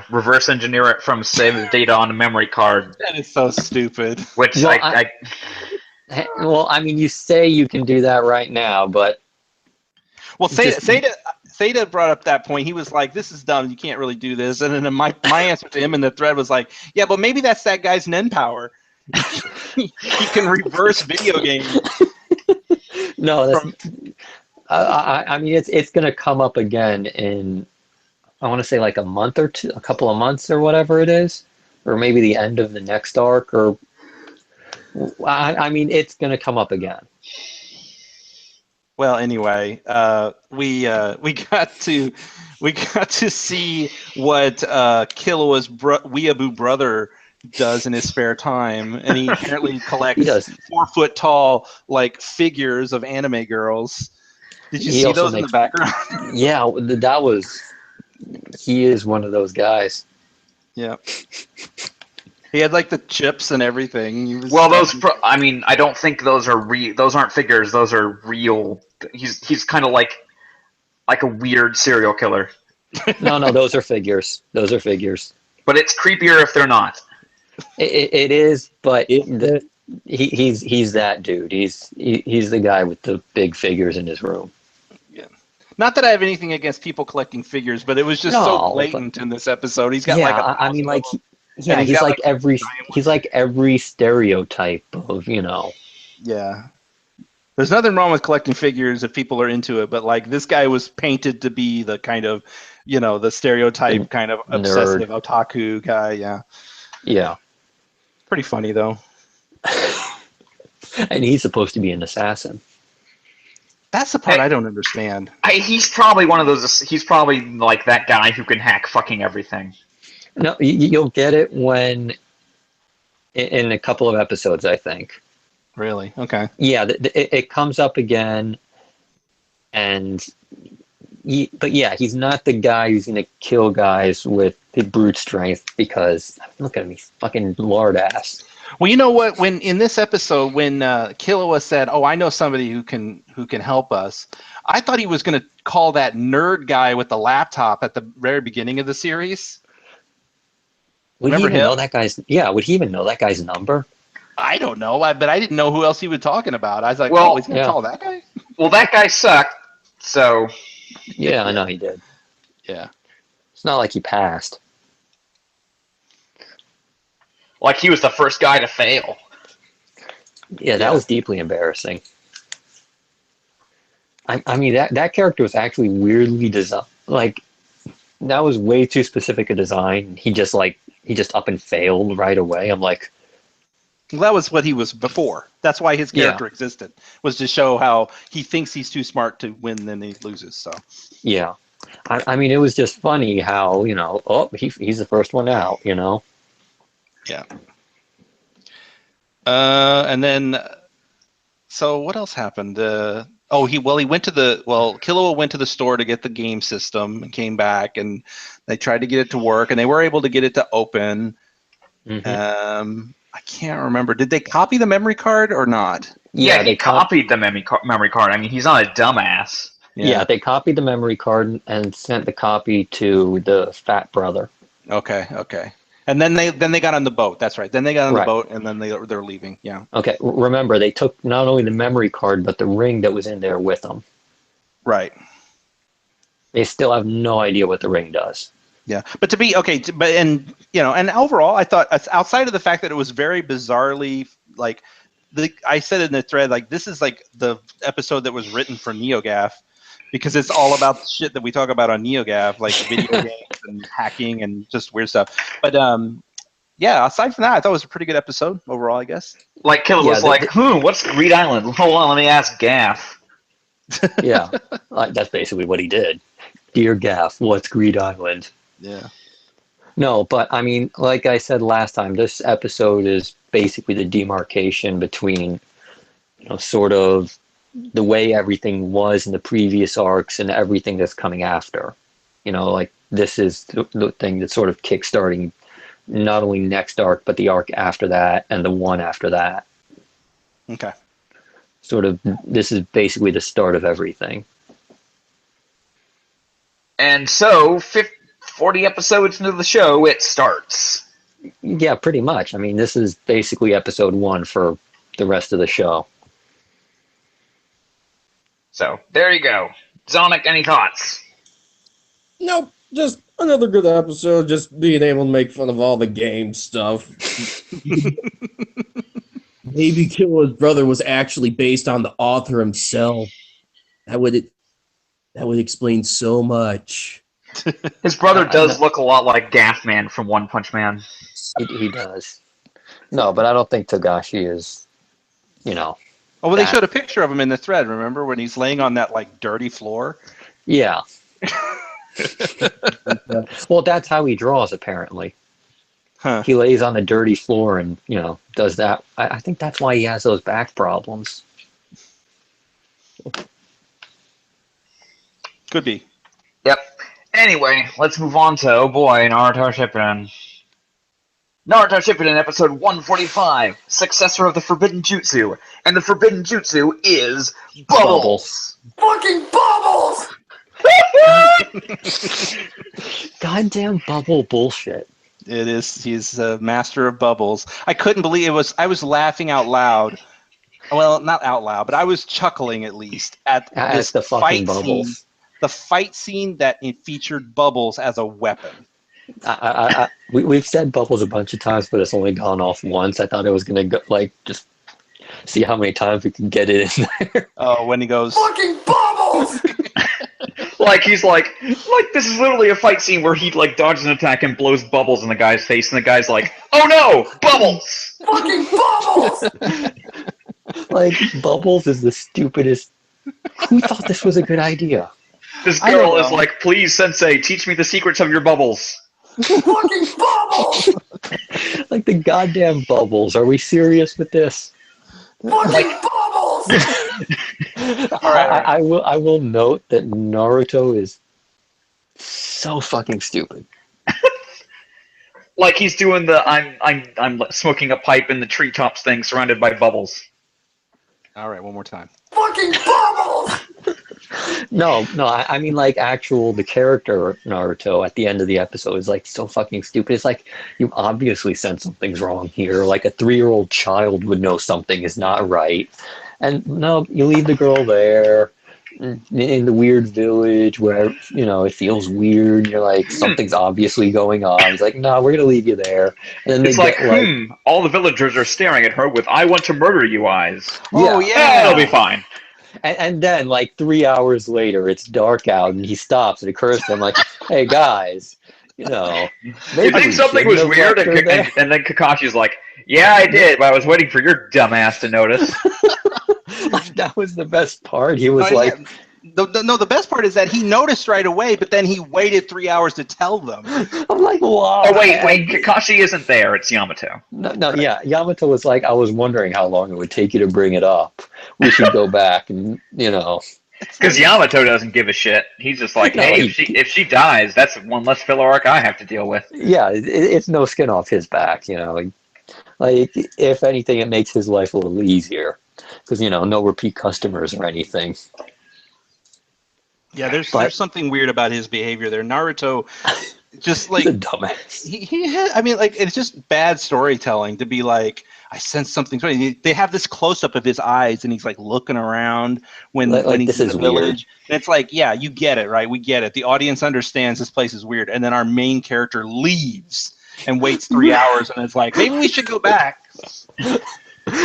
reverse engineer it from saved data on a memory card. That is so stupid. Which well, I mean, you say you can do that right now, but well, Theta brought up that point. He was like, "This is dumb. You can't really do this." And then my answer to him in the thread was like, "Yeah, but maybe that's that guy's Nen power. He can reverse video games." No, I mean, it's going to come up again in, I want to say like a month or two, a couple of months or whatever it is, or maybe the end of the next arc, or I mean, it's going to come up again. Well, anyway, we got to see what Killua's weeaboo brother does in his spare time, and he apparently collects 4-foot tall figures of anime girls. Did you see those in the background? Yeah, he is one of those guys. Yeah. He had the chips and everything. I don't think those are real. Those aren't figures. Those are real. He's kind of like a weird serial killer. No, those are figures. Those are figures. But it's creepier if they're not. It is, but he's that dude. He's the guy with the big figures in his room. Yeah. Not that I have anything against people collecting figures, but it was just so blatant in this episode. He's got he's like every stereotype of, Yeah. There's nothing wrong with collecting figures if people are into it, but this guy was painted to be the kind of, the stereotype kind of obsessive otaku guy. Yeah. Yeah. Pretty funny though. And he's supposed to be an assassin. That's the part I don't understand. He's probably one of those. He's probably like that guy who can hack fucking everything. No, you'll get it when in a couple of episodes, I think. Really? Okay. Yeah, it comes up again, and but yeah, he's not the guy who's gonna kill guys with the brute strength because look at him, he's fucking lard ass. Well, you know what? When in this episode, when Killua said, "Oh, I know somebody who can help us," I thought he was going to call that nerd guy with the laptop at the very beginning of the series. Would Remember he even him? know that guy's? Yeah, would he even know that guy's number? I don't know, but I didn't know who else he was talking about. I was like, Well, "Oh, he's going to yeah. call that guy?" Well, that guy sucked. So Yeah, I know he did. Yeah. It's not like he passed. like he was the first guy to fail. Yeah, that Yeah. was deeply embarrassing. I mean, that character was actually weirdly designed. Like, that was way too specific a design. He just up and failed right away. I'm like, Well, that was what he was before. That's why his character existed, was to show how he thinks he's too smart to win, then he loses. So yeah. I mean, it was just funny how, he's the first one out, yeah. And then, so what else happened? He went to Killua went to the store to get the game system and came back, and they tried to get it to work, and they were able to get it to open. Mm-hmm. I can't remember. Did they copy the memory card or not? Yeah, they he copied the memory card. I mean, he's not a dumbass. Yeah, they copied the memory card and sent the copy to the fat brother. Okay. And then they got on the boat. That's right. Then they got on the Right. boat, and then they're leaving. Yeah. Okay, remember, they took not only the memory card, but the ring that was in there with them. Right. They still have no idea what the ring does. Yeah, but and overall, I thought outside of the fact that it was very bizarrely like, I said in the thread, like, this is like the episode that was written for NeoGAF, because it's all about the shit that we talk about on NeoGAF, like video games and hacking and just weird stuff. But yeah, aside from that, I thought it was a pretty good episode overall, I guess. Like Killua was what's Greed Island? Hold on, let me ask Gaff. Yeah, that's basically what he did. Dear Gaff, what's Greed Island? Yeah. No, but I mean, like I said last time, this episode is basically the demarcation between, sort of the way everything was in the previous arcs and everything that's coming after. Like, this is the thing that's sort of kickstarting not only next arc, but the arc after that and the one after that. Okay. Sort of, this is basically the start of everything. And so, 40 episodes into the show, it starts. Yeah, pretty much. I mean, this is basically episode 1 for the rest of the show. So, there you go. Zonic, any thoughts? Nope, just another good episode, just being able to make fun of all the game stuff. Maybe Killua's brother was actually based on the author himself. That would explain so much. His brother does look a lot like Gaff Man from One Punch Man. He does. No, but I don't think Togashi is, Oh, well, they showed a picture of him in the thread, remember, when he's laying on that, like, dirty floor? Yeah. Well, that's how he draws, apparently. Huh. He lays on the dirty floor and, does that. I think that's why he has those back problems. Could be. Yep. Anyway, let's move on to, oh boy, Naruto Shippuden. Naruto Shippuden, episode 145, successor of the Forbidden Jutsu. And the Forbidden Jutsu is Bubbles. Fucking Bubbles! Goddamn bubble bullshit. It is. He's a master of bubbles. I couldn't believe it was. I was laughing out loud. Well, not out loud, but I was chuckling at least at this the fucking fight Bubbles. scene. The fight scene that it featured Bubbles as a weapon. We've said Bubbles a bunch of times, but it's only gone off once. I thought it was gonna go, just see how many times we can get it in there. Oh, when he goes, Fucking Bubbles! Like, he's like, this is literally a fight scene where he, dodges an attack and blows bubbles in the guy's face, and the guy's like, oh no, Bubbles! Fucking Bubbles! Bubbles is the stupidest. Who thought this was a good idea? This girl is like, please, Sensei, teach me the secrets of your bubbles. Fucking Bubbles! Like, the goddamn Bubbles. Are we serious with this? Fucking Bubbles! right. I will note that Naruto is so fucking stupid. Like he's doing the I'm smoking a pipe in the treetops thing surrounded by bubbles. All right, one more time. Fucking bubbles! No, I mean like the character Naruto at the end of the episode is like so fucking stupid. It's like you obviously sense something's wrong here. Like a 3-year-old child would know something is not right. And no, you leave the girl there in the weird village where, it feels weird. You're like, something's obviously going on. He's like, no, we're going to leave you there. And then It's they like, get like, all the villagers are staring at her with "I want to murder you" eyes. Oh, yeah. It'll be fine. and then like 3 hours later, it's dark out and he stops and occurs to him like, hey guys, maybe You think we something shouldn't was have weird? left her there. And then Kakashi's like, yeah, I did, but I was waiting for your dumbass to notice. Like, that was the best part. He was Oh, like, yeah. The best part is that he noticed right away, but then he waited 3 hours to tell them. I'm like, wow. Oh, wait, Kakashi isn't there, it's Yamato. No, yeah. Yamato was like, I was wondering how long it would take you to bring it up. We should go back and, Because Yamato doesn't give a shit. He's just like, No, hey, he- if she dies, that's one less filler arc I have to deal with. Yeah, it's no skin off his back, Like, if anything, it makes his life a little easier. Because, no repeat customers or anything. Yeah, there's But- something weird about his behavior there. Naruto, just like He's a dumbass. it's just bad storytelling to be like, I sense something's right. They have this close up of his eyes, and he's like looking around when Like, he's this in is the village. weird. And it's like, yeah, you get it, right? We get it. The audience understands this place is weird, and then our main character leaves and waits 3 hours, and it's like, maybe we should go back.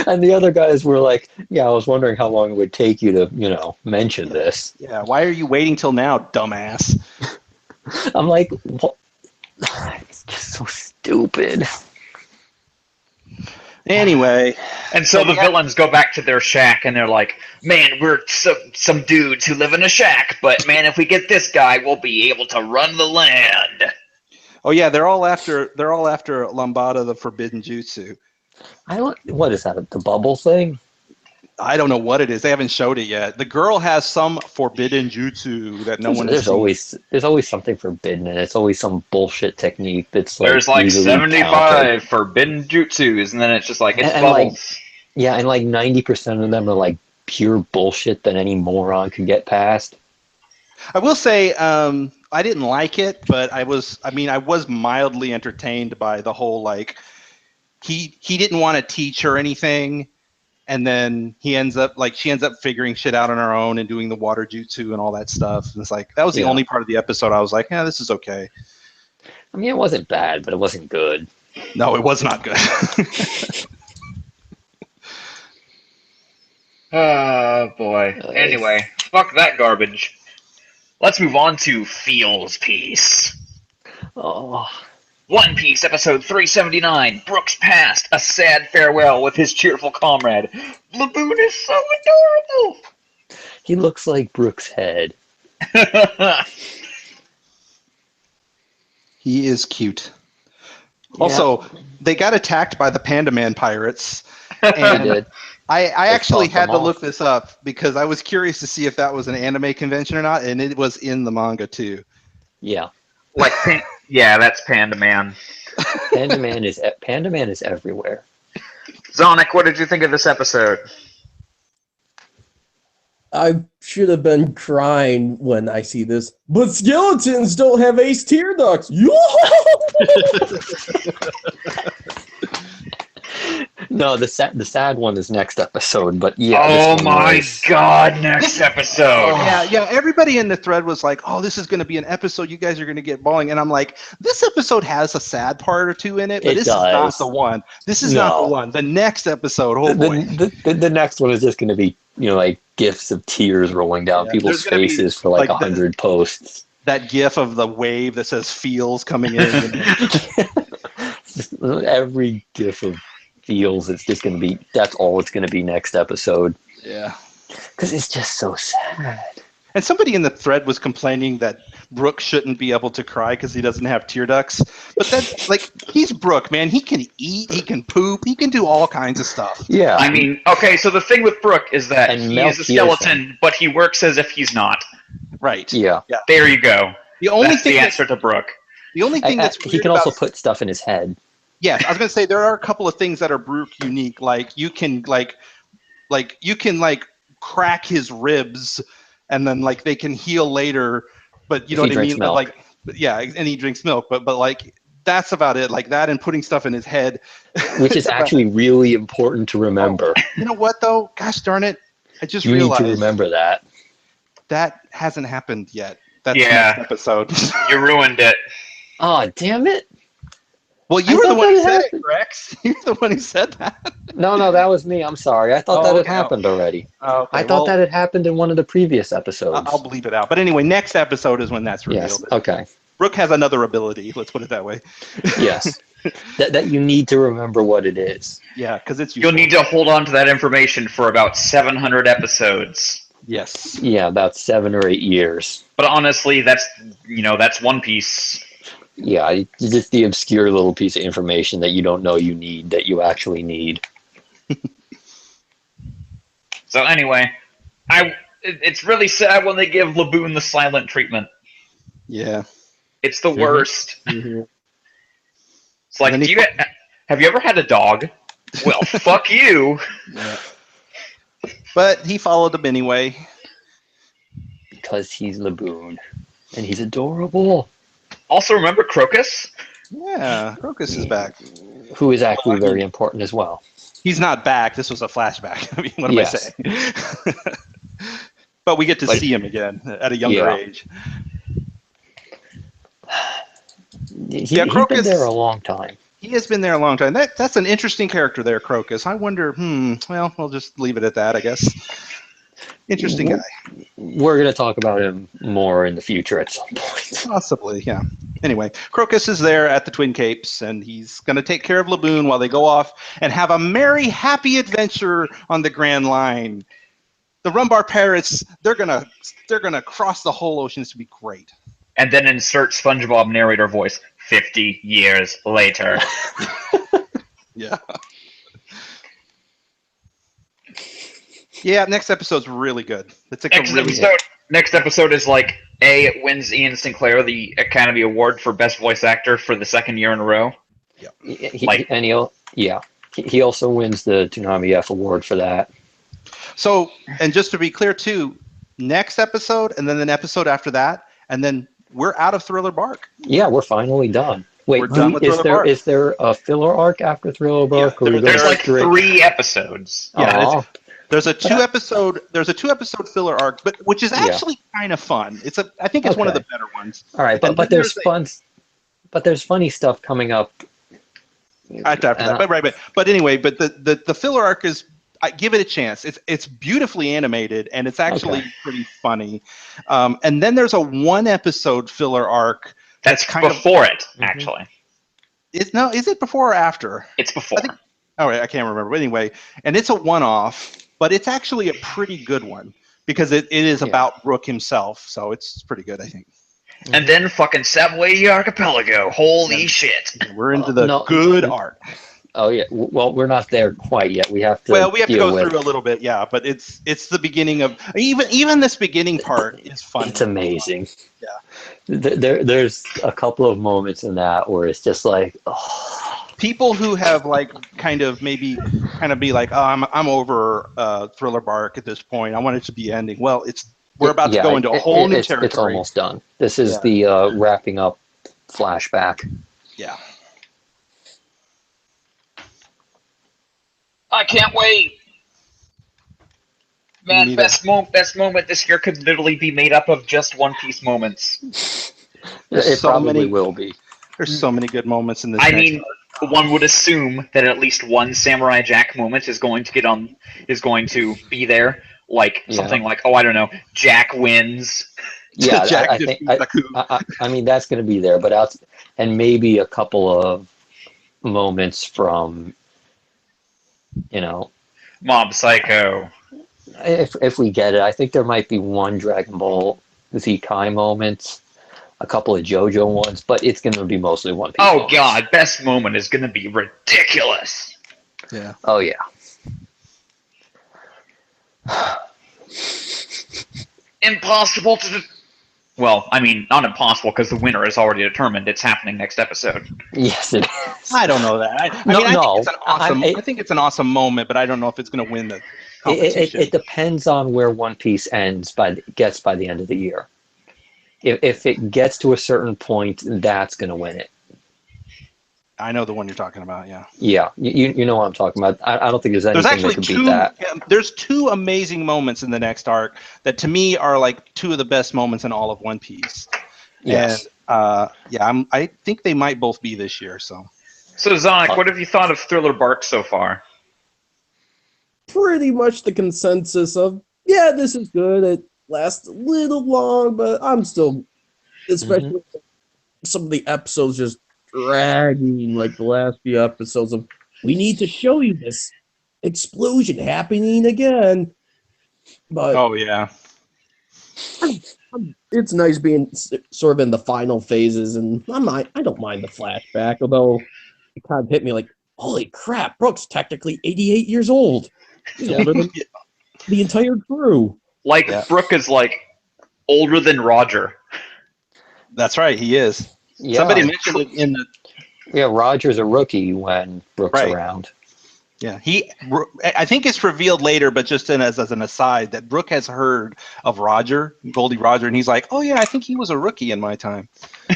And the other guys were like, yeah, I was wondering how long it would take you to, mention this. Yeah, why are you waiting till now, dumbass? I'm like, what? It's just so stupid. Anyway, And so the villains go back to their shack, and they're like, man, we're some dudes who live in a shack, but man, if we get this guy, we'll be able to run the land. oh yeah, they're all after Lambada, the forbidden jutsu. What is that? The bubble thing? I don't know what it is. They haven't showed it yet. The girl has some forbidden jutsu that no one has seen. There's always something forbidden, and it's always some bullshit technique that's like There's like easily 75 countered. forbidden jutsus, and then it's just like, it's And, bubbles. Yeah, and like 90% of them are like pure bullshit that any moron could get past. I will say, I didn't like it, but I was mildly entertained by the whole like he didn't want to teach her anything, and then she ends up figuring shit out on her own and doing the water jutsu and all that stuff. And it's like that was the only part of the episode I was like, yeah, this is okay. I mean, it wasn't bad, but it wasn't good. No, it was not good. Oh, boy. Anyway, fuck that garbage. Let's move on to Feels Piece. Oh, One Piece, episode 379. Brooks passed a sad farewell with his cheerful comrade. Laboon is so adorable! he looks like Brooks' head. He is cute. Also, they got attacked by the Panda Man pirates. He And did. I actually fought had them to look off. this up because I was curious to see if that was an anime convention or not, and it was in the manga too. Yeah. Like, yeah, that's Panda Man. Panda Man is everywhere. Zonic, what did you think of this episode? I should have been crying when I see this, but skeletons don't have ace tear ducts. No, the sad one is next episode, but yeah. Oh this one my was- god, next episode! Yeah. Everybody in the thread was like, "Oh, this is going to be an episode. You guys are going to get bawling." And I'm like, "This episode has a sad part or two in it, but It this is not does. the one. This is not the No. one. The next episode, oh boy." The next one is just going to be, like gifs of tears rolling down Yeah, people's there's gonna be, faces for like like, 100 posts. That gif of the wave that says "feels" coming in. Just every gif of feels, it's just going to be, that's all it's going to be next episode. Yeah. Because it's just so sad. And somebody in the thread was complaining that Brooke shouldn't be able to cry because he doesn't have tear ducts. But that's like, he's Brooke, man. He can eat, he can poop, he can do all kinds of stuff. Yeah. I mean, okay, so the thing with Brooke is that And he Mel is a Pearson. skeleton, but he works as if he's not. Right. Yeah. There you go. The only That's thing the that- answer to Brooke. The only thing that's He weird can also about- put stuff in his head. Yes, I was going to say there are a couple of things that are Brooke unique. Like you can crack his ribs, and then like they can heal later. But you know If what he I drinks mean? milk. Like, yeah, and he drinks milk. But like that's about it. Like that and putting stuff in his head, Which is actually really important to remember. You know what though? Gosh darn it! I just You need realized to remember that. that hasn't happened yet. That's Yeah. next episode. You ruined it. Oh, damn it. Well, I you were the thought one who that said happened. it, Rex. You're the one who said that. No, that was me. I'm sorry. I thought Oh, that had okay. happened already. Okay, I thought that had happened in one of the previous episodes. I'll bleep it out. But anyway, next episode is when that's revealed. Yes. Okay. Brooke has another ability. Let's put it that way. Yes. that you need to remember what it is. Yeah, because it's You'll useful. need to hold on to that information for about 700 episodes. Yes. Yeah, about 7 or 8 years. But honestly, that's One Piece. Yeah, it's just the obscure little piece of information that you don't know you need that you actually need. So anyway, it's really sad when they give Laboon the silent treatment. Yeah. It's the worst. Mhm. It's like, And then have you ever had a dog? Well, fuck you. Yeah. But he followed them anyway. Because he's Laboon. And he's adorable. Also, remember Crocus? Yeah, Crocus is back. Who is actually very important as well. He's not back. This was a flashback. I mean, what am Yes. I saying? But we get to see him again at a younger Yeah. age. He's Crocus- been there a long time. He has been there a long time. That's an interesting character there, Crocus. I wonder, well, we'll just leave it at that, I guess. Interesting guy. We're going to talk about him more in the future at some point. Possibly, yeah. Anyway, Crocus is there at the Twin Capes, and he's going to take care of Laboon while they go off and have a merry, happy adventure on the Grand Line. The Rumbar Pirates, they're gonna cross the whole ocean. It's to be great. And then insert SpongeBob narrator voice. 50 years later. Yeah. Yeah, next episode's really good. It's like Next episode is like it wins Ian Sinclair the Academy Award for Best Voice Actor for the second year in a row. He also wins the ToonamiGAF award for that. So, and just to be clear too, next episode and then an episode after that, and then we're out of Thriller Bark. Yeah, we're finally done. Wait, We're done with is Thriller there Bark. is there a filler arc after Thriller Bark? Yeah, or There's goes like straight- 3 episodes. Yeah, Aw. There's a two episode filler arc, but which is actually kind of fun. I think it's one of the Okay. better ones. All right, And but then there's fun. But there's funny stuff coming up. After that, but anyway, but the filler arc is. I give it a chance. It's beautifully animated and it's actually pretty funny. And then there's a 1 episode filler arc. That's kind of before it, actually. Is it before or after? It's before. All right, I can't remember. But anyway, and it's a one-off, but it's actually a pretty good one because it is about Brooke himself. So it's pretty good, I think. And then fucking Savoy Archipelago. Holy shit. We're into the good art. Oh yeah. Well, we're not there quite yet. We have to. Well, we have to deal go with- through a little bit, yeah. But it's the beginning of even this beginning part is fun. It's amazing. Yeah. There's a couple of moments in that where it's just like, oh. People who have like kind of be like, oh, I'm over Thriller Bark at this point. I want it to be ending. Well, we're about to go into a whole new territory. It's almost done. This is the wrapping up flashback. Yeah. I can't wait. Man, best moment this year could literally be made up of just One Piece moments. It probably will be. There's so many good moments in this. I mean, one would assume that at least one Samurai Jack moment is going to be there. Like something like, I don't know, Jack wins. Yeah, Jack I think. I mean, that's going to be there, but and maybe a couple of moments from, Mob Psycho. if we get it, I think there might be one Dragon Ball Z Kai moment, a couple of JoJo ones, but it's going to be mostly One Piece. Oh moments. God, best moment is gonna be ridiculous. Yeah. Oh yeah. Impossible to. Well, I mean, not impossible because the winner is already determined. It's happening next episode. Yes, it is. I don't know that. I No, mean, I no. think it's an awesome. I- I think it's an awesome moment, but I don't know if it's going to win the competition. It depends on where One Piece gets by the end of the year. If it gets to a certain point, that's going to win it. I know the one you're talking about. Yeah. Yeah, you know what I'm talking about. I don't think there's There's anything that actually could two. beat that. There's two amazing moments in the next arc that, to me, are like two of the best moments in all of One Piece. Yes. And I think they might both be this year. So So, Zonic, what have you thought of Thriller Bark so far? Pretty much the consensus of, yeah, this is good. It lasts a little long, but I'm still, especially some of the episodes just dragging, like the last few episodes of, we need to show you this explosion happening again. But oh yeah, it's nice being sort of in the final phases, and I don't mind the flashback, although it kind of hit me like, holy crap, Brooke's technically 88 years old. He's older than the entire crew. Like, Yeah. Brooke is like older than Roger. that's right. He is. Yeah, Somebody mentioned it in the. yeah. Roger's a rookie when Brooks Right. around. Yeah, I think it's revealed later, but just as an aside, that Brooke has heard of Roger, Goldie Roger, and he's like, "Oh yeah, I think he was a rookie in my time."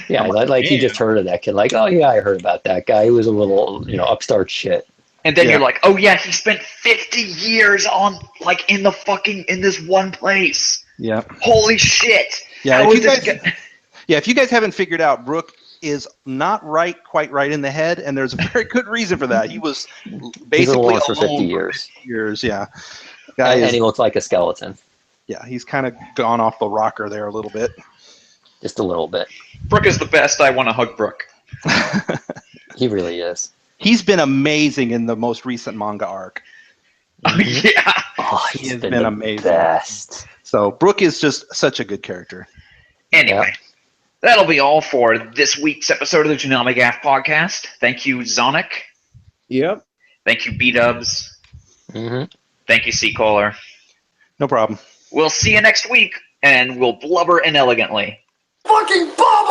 Yeah, I'm like he "Man." just heard of that kid. Like, oh yeah, I heard about that guy. He was a little, upstart shit. And then Yeah. you're like, oh yeah, he spent 50 years in this one place. Yeah, Holy shit. yeah. How If is you this guys, if you guys haven't figured out, Brooke is not quite right in the head, and there's a very good reason for that. He was basically alone for 50 alone years. 50 years. Yeah, guy And is. he looks like a skeleton, Yeah, he's kind of gone off the rocker there a little bit. just a little bit. Brooke is the best. I want to hug Brooke. He really is. He's been amazing in the most recent manga arc. Yeah. Oh, He he's has been been the amazing. best. So Brooke is just such a good character. Anyway, that'll be all for this week's episode of the ToonamiGAF podcast. Thank you, Zonic. Yep. Thank you, B-Dubs. hmm Thank you, Seacaller. No problem. We'll see you next week, and we'll blubber inelegantly. Fucking bubble!